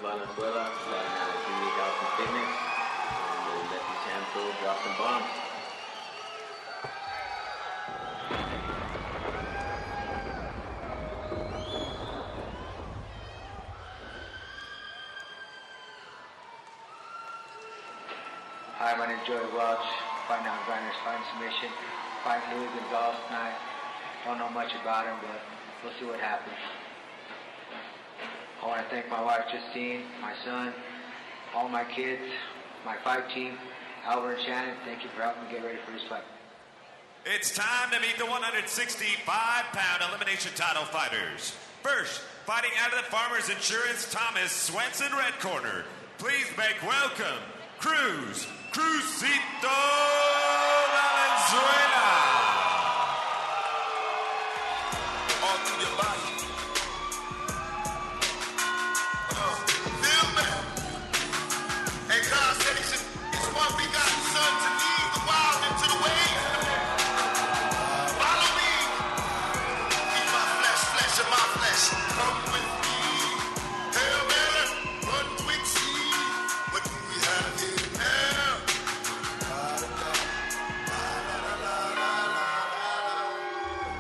Valenzuela, starting out at Unique Health and Fitness. And let these hands go, drop some bombs. Hi, my name is Joey Welch, fighting out Grinders, fighting submission, fighting Louis Gonzalez tonight. Don't know much about him, but we'll see what happens. I want to thank my wife, Justine, my son, all my kids, my fight team, Albert and Shannon. Thank you for helping me get ready for this fight. It's time to meet the 165-pound elimination title fighters. First, fighting out of the Farmers Insurance Thomas Swenson red corner. Please make welcome Crucito Valenzuela. All through your body. Feel me? Hey, God said it's one begotten son to lead the wild into the waves. Follow me. Eat my flesh of my flesh. Come with me. Hail Mary, run quick, see what we have here now.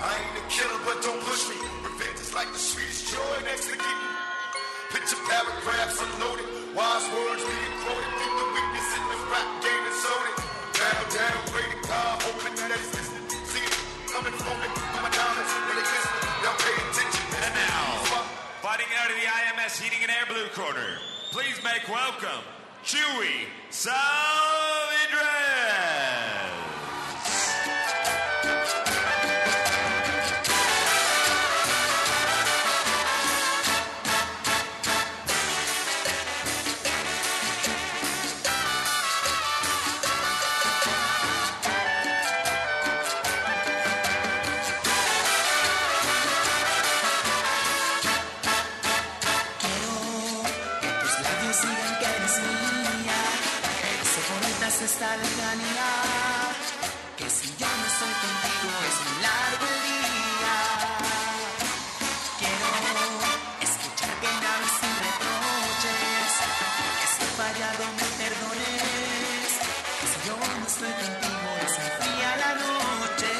I ain't a killer, but don't push me. Revenge is like the sweetest joy next to getting. Picture paragraphs unloaded. Wise words being quoted. Think the weakness in the rap game is sold. Down, rated God, hoping that it's listening. See it coming from it. From my dollars, when they listen, y'all pay attention. And now, fighting out of the IMS Heating and Air blue corner, please make welcome Chewy Salvidrez. Esta lejanía, que si yo no estoy contigo es muy largo el día. Quiero escuchar que me hables sin reproches, que si he fallado me perdones, que si yo no estoy contigo es muy fría la noche.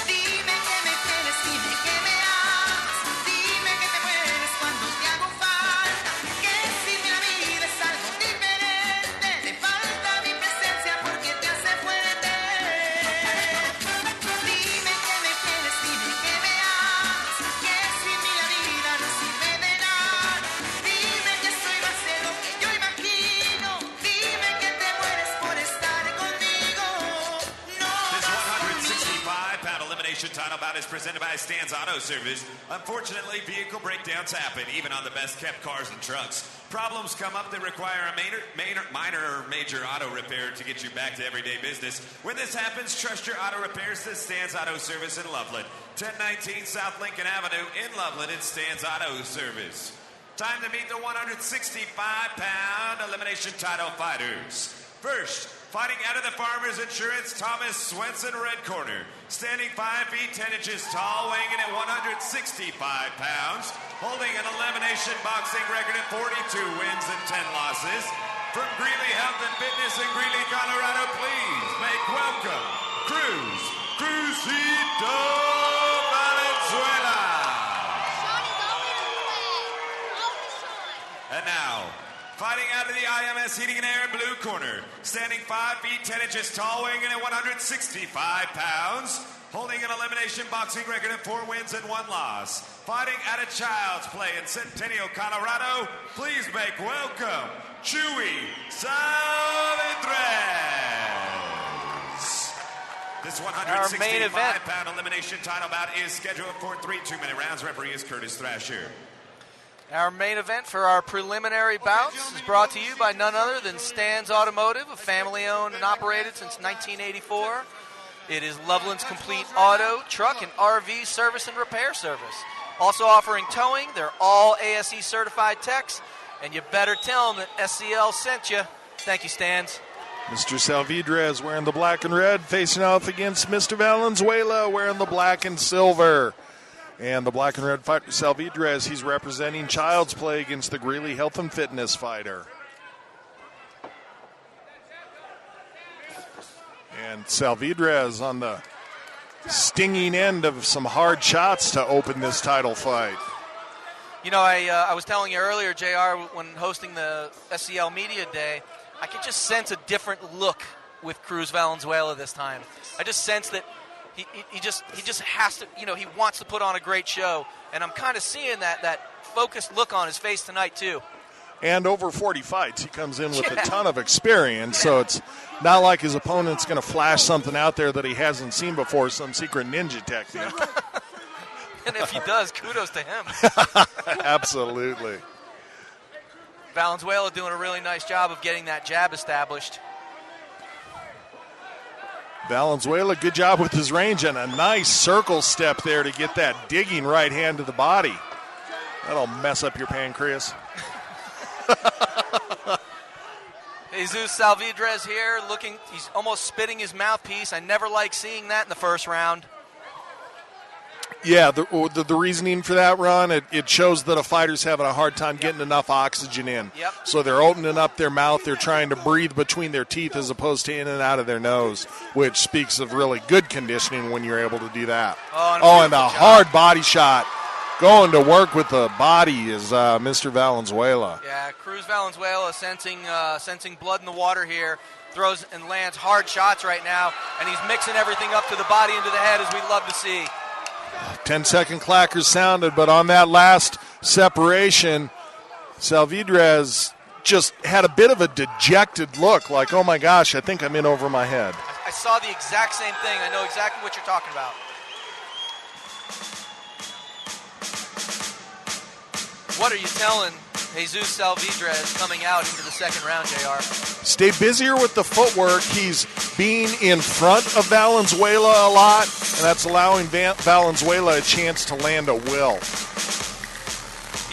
Dime que me quieres, dime que me amas, dime que te mueres cuando te hago falta, que si mi vida es algo diferente, te falta mi presencia porque te hace fuerte. Dime que me quieres, dime que me amas, que sin mí la vida no sirve de nada. Dime que soy más de lo que yo imagino. Dime que te mueres por estar conmigo. No. This 165-pound elimination title bout is presented by Stan's Auto Service. Unfortunately, vehicle breakdowns happen, even on the best-kept cars and trucks. Problems come up that require a minor or major auto repair to get you back to everyday business. When this happens, trust your auto repairs to Stan's Auto Service in Loveland. 1019 South Lincoln Avenue in Loveland at Stan's Auto Service. Time to meet the 165-pound elimination title fighters. First, fighting out of the Farmers Insurance Thomas Swenson red corner. Standing 5 feet 10 inches tall, weighing in at 165 pounds. Holding an elimination boxing record of 42 wins and 10 losses. From Greeley Health and Fitness in Greeley, Colorado, please make welcome Crucito Valenzuela. And now, fighting out of the IMS Heating and Air blue corner, standing 5 feet 10 inches tall, weighing in at 165 pounds, holding an elimination boxing record of 4 wins and 1 loss. Fighting out of Child's Play in Centennial, Colorado, please make welcome Chewy Salvidrez. This 165-pound elimination title bout is scheduled for 3 2-minute rounds. Referee is Curtis Thrasher. Our main event for our preliminary bouts is brought to you by none other than Stan's Automotive, a family-owned and operated since 1984. It is Loveland's complete auto, truck, and RV service and repair service. Also offering towing. They're all ASE certified techs, and you better tell them that SCL sent you. Thank you, Stans. Mr. Salvidrez wearing the black and red, facing off against Mr. Valenzuela wearing the black and silver. And the black and red fighter, Salvidrez, he's representing Child's Play against the Greeley Health and Fitness fighter. And Salvidrez on the stinging end of some hard shots to open this title fight. You know, I was telling you earlier, JR, when hosting the SCL Media Day, I could just sense a different look with Cruz Valenzuela this time. I just sense that he just has to, you know, he wants to put on a great show, and I'm kind of seeing that focused look on his face tonight too. And over 40 fights, he comes in with a ton of experience, so it's not like his opponent's going to flash something out there that he hasn't seen before, some secret ninja technique. And if he does, kudos to him. Absolutely. Valenzuela doing a really nice job of getting that jab established. Valenzuela, good job with his range and a nice circle step there to get that digging right hand to the body. That'll mess up your pancreas. Jesus Salvidrez here looking, he's almost spitting his mouthpiece. I never like seeing that in the first round. Yeah, the reasoning for that, Ron, it shows that a fighter's having a hard time getting enough oxygen in. Yep. So they're opening up their mouth. They're trying to breathe between their teeth as opposed to in and out of their nose, which speaks of really good conditioning when you're able to do that. And a hard body shot. Going to work with the body is Mr. Valenzuela. Yeah, Cruz Valenzuela sensing blood in the water here. Throws and lands hard shots right now, and he's mixing everything up to the body and to the head, as we love to see. 10-second clackers sounded, but on that last separation, Salvidrez just had a bit of a dejected look, like, oh my gosh, I think I'm in over my head. I saw the exact same thing. I know exactly what you're talking about. What are you telling Jesus Salvidrez coming out into the second round, JR? Stay busier with the footwork. He's being in front of Valenzuela a lot, and that's allowing Valenzuela a chance to land a will.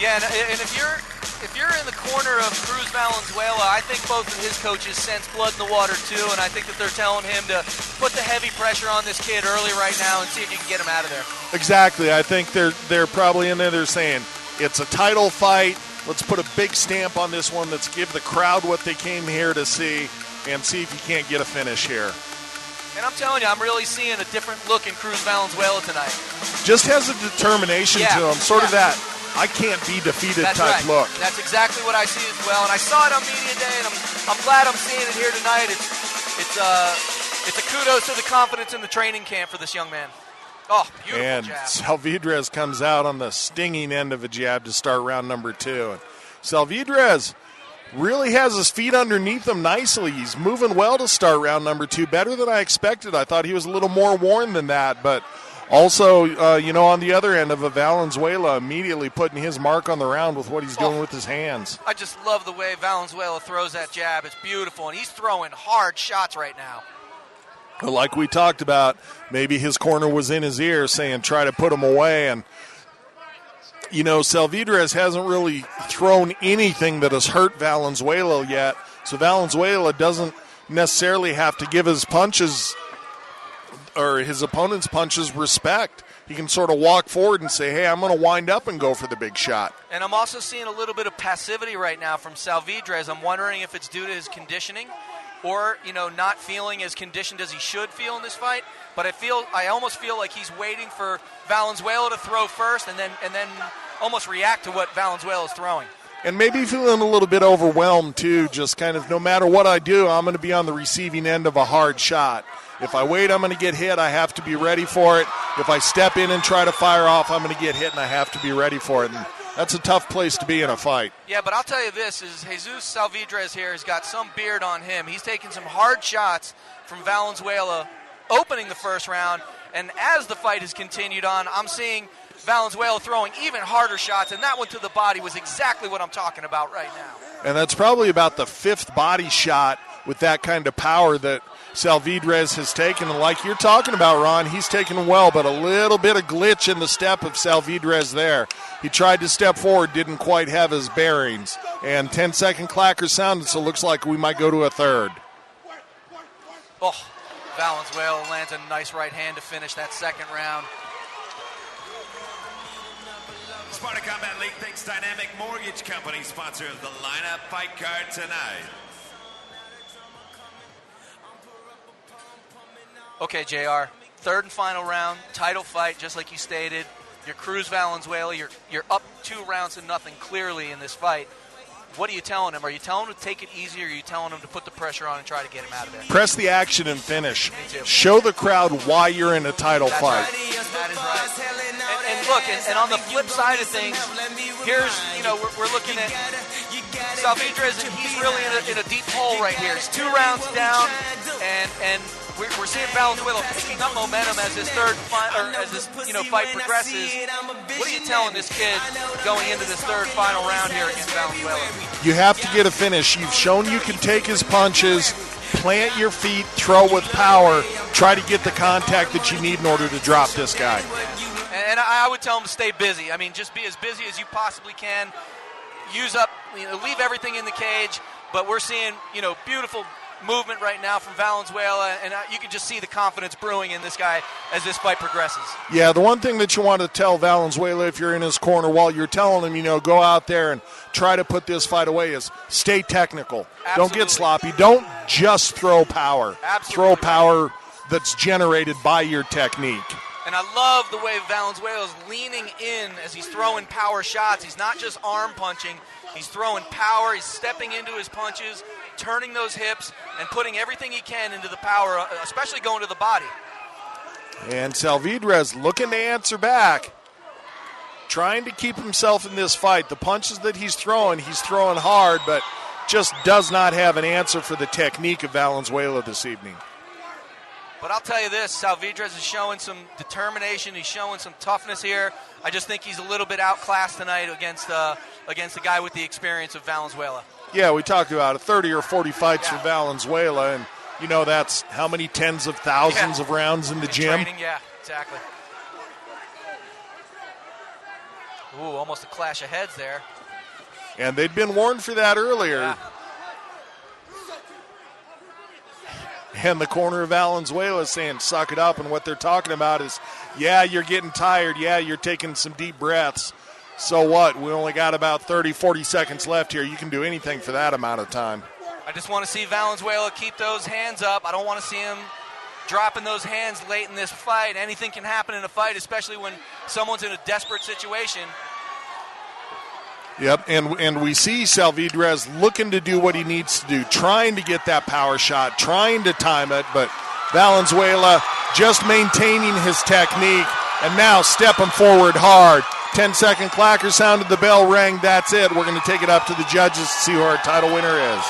Yeah, and if you're in the corner of Cruz Valenzuela, I think both of his coaches sense blood in the water too, and I think that they're telling him to put the heavy pressure on this kid early right now and see if you can get him out of there. Exactly. I think they're probably in there. They're saying it's a title fight. Let's put a big stamp on this one. Let's give the crowd what they came here to see and see if you can't get a finish here. And I'm telling you, I'm really seeing a different look in Cruz Valenzuela tonight. Just has a determination to him, sort of that I can't be defeated type look. That's exactly what I see as well. And I saw it on media day, and I'm glad I'm seeing it here tonight. It's a kudos to the confidence in the training camp for this young man. Oh, beautiful and jab. Salvidrez comes out on the stinging end of a jab to start round number 2. And Salvidrez really has his feet underneath him nicely. He's moving well to start round number 2, better than I expected. I thought he was a little more worn than that, but also, on the other end of a Valenzuela immediately putting his mark on the round with what he's doing with his hands. I just love the way Valenzuela throws that jab. It's beautiful, and he's throwing hard shots right now. Like we talked about, maybe his corner was in his ear saying try to put him away. And, Salvidrez hasn't really thrown anything that has hurt Valenzuela yet. So Valenzuela doesn't necessarily have to give his punches or his opponent's punches respect. He can sort of walk forward and say, hey, I'm going to wind up and go for the big shot. And I'm also seeing a little bit of passivity right now from Salvidrez. I'm wondering if it's due to his conditioning or, not feeling as conditioned as he should feel in this fight. But I almost feel like he's waiting for Valenzuela to throw first and then almost react to what Valenzuela is throwing. And maybe feeling a little bit overwhelmed, too, just kind of no matter what I do, I'm going to be on the receiving end of a hard shot. If I wait, I'm going to get hit. I have to be ready for it. If I step in and try to fire off, I'm going to get hit, and I have to be ready for it. And that's a tough place to be in a fight. Yeah, but I'll tell you this, is Jesus Salvidrez here has got some beard on him. He's taking some hard shots from Valenzuela opening the first round, and as the fight has continued on, I'm seeing Valenzuela throwing even harder shots, and that one to the body was exactly what I'm talking about right now. And that's probably about the 5th body shot with that kind of power that Salvidrez has taken. And like you're talking about, Ron, he's taken well, but a little bit of glitch in the step of Salvidrez there. He tried to step forward, didn't quite have his bearings. And 10-second clacker sounded, so it looks like we might go to a third. Oh, Valenzuela lands a nice right hand to finish that second round. Sparta Combat League thanks Dynamic Mortgage Company, sponsor of the lineup fight card tonight. Okay, JR, third and final round, title fight, just like you stated. Your Cruz Valenzuela, you're up 2 rounds to nothing clearly in this fight. What are you telling him? Are you telling him to take it easy, or are you telling him to put the pressure on and try to get him out of there? Press the action and finish. Me too. Show the crowd why you're in a title That's fight. right. That is right. And look, and on the flip side of things, here's, we're looking at Salvidrez, and he's really in a deep hole right here. He's 2 rounds down, and we're seeing Valenzuela picking up momentum as this fight progresses. What are you telling this kid going into this third final round here against Valenzuela? You have to get a finish. You've shown you can take his punches, plant your feet, throw with power, try to get the contact that you need in order to drop this guy. And I would tell him to stay busy. I mean, just be as busy as you possibly can. Leave everything in the cage. But we're seeing, beautiful movement right now from Valenzuela, and you can just see the confidence brewing in this guy as this fight progresses. Yeah, the one thing that you want to tell Valenzuela if you're in his corner while you're telling him, go out there and try to put this fight away is stay technical. Absolutely. Don't get sloppy. Don't just throw power. Absolutely. Throw power that's generated by your technique. And I love the way Valenzuela is leaning in as he's throwing power shots. He's not just arm punching. He's throwing power. He's stepping into his punches, turning those hips, and putting everything he can into the power, especially going to the body. And Salvidrez looking to answer back, trying to keep himself in this fight. The punches that he's throwing hard, but just does not have an answer for the technique of Valenzuela this evening. But I'll tell you this, Salvidrez is showing some determination. He's showing some toughness here. I just think he's a little bit outclassed tonight against the guy with the experience of Valenzuela. Yeah, we talked about it, 30 or 40 fights for Valenzuela, and that's how many tens of thousands of rounds in the gym. Training, yeah, exactly. Ooh, almost a clash of heads there. And they'd been warned for that earlier. Yeah. And the corner of Valenzuela is saying, suck it up. And what they're talking about is, yeah, you're getting tired. Yeah, you're taking some deep breaths. So what? We only got about 30, 40 seconds left here. You can do anything for that amount of time. I just want to see Valenzuela keep those hands up. I don't want to see him dropping those hands late in this fight. Anything can happen in a fight, especially when someone's in a desperate situation. Yep, and we see Salvidrez looking to do what he needs to do, trying to get that power shot, trying to time it, but Valenzuela just maintaining his technique and now stepping forward hard. 10-second clacker sounded, the bell rang, that's it. We're going to take it up to the judges to see who our title winner is.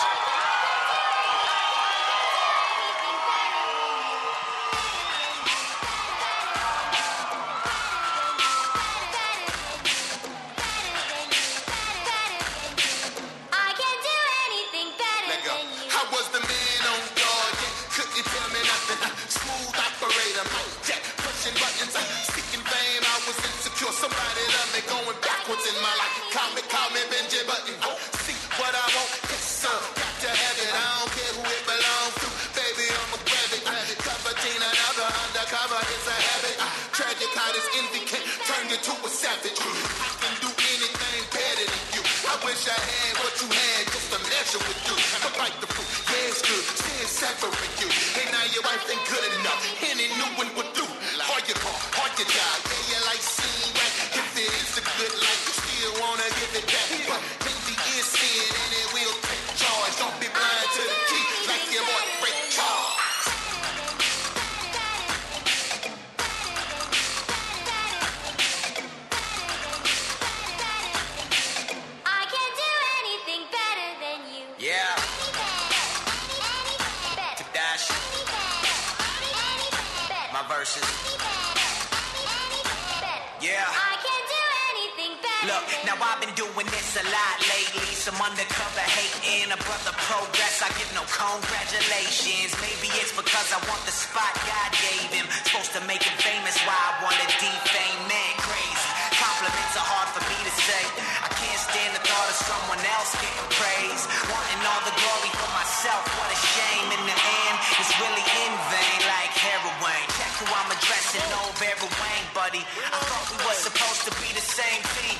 I thought we were supposed to be the same team.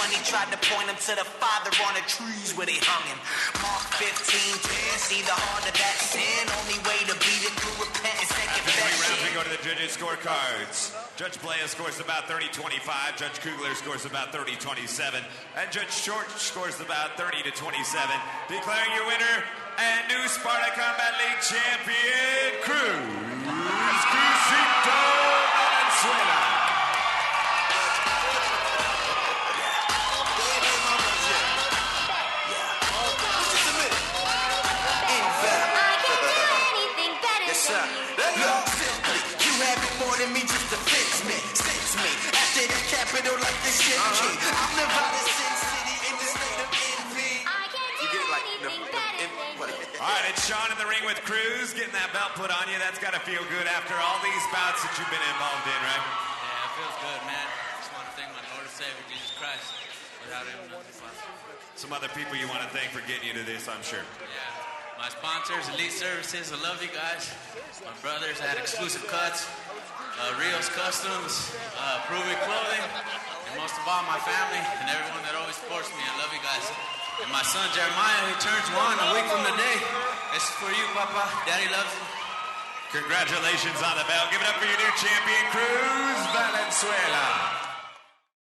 one, he tried to point him to the Father on the trees where they hung him. Mark 15:10, see the heart of that sin. Only way to beat it through repentance and After 3 rounds, we confession. go to the judges' scorecards. Judge Blea scores about 30-25. Judge Kugler scores about 30-27. And Judge Short scores about 30-27. Declaring your winner and new Sparta Combat League champion, Cruz Crucito Valenzuela. Me just to fix me, after the capital like the shit king. I'm Nevada Sin City in the state of envy. You get it like the All right, it's Sean in the ring with Cruz, getting that belt put on you. That's got to feel good after all these bouts that you've been involved in, right? Yeah, it feels good, man. Just want to thank my Lord and Savior, Jesus Christ. Without him, nothing's possible. Some other people you want to thank for getting you to this, I'm sure. Yeah. My sponsors, Elite Services, I love you guys. My brothers at Exclusive Cuts, Rios Customs, Proving Clothing, and most of all, my family and everyone that always supports me. I love you guys. And my son Jeremiah, he turns 1 a week from today. This is for you, Papa. Daddy loves you. Congratulations on the belt. Give it up for your new champion, Cruz Valenzuela.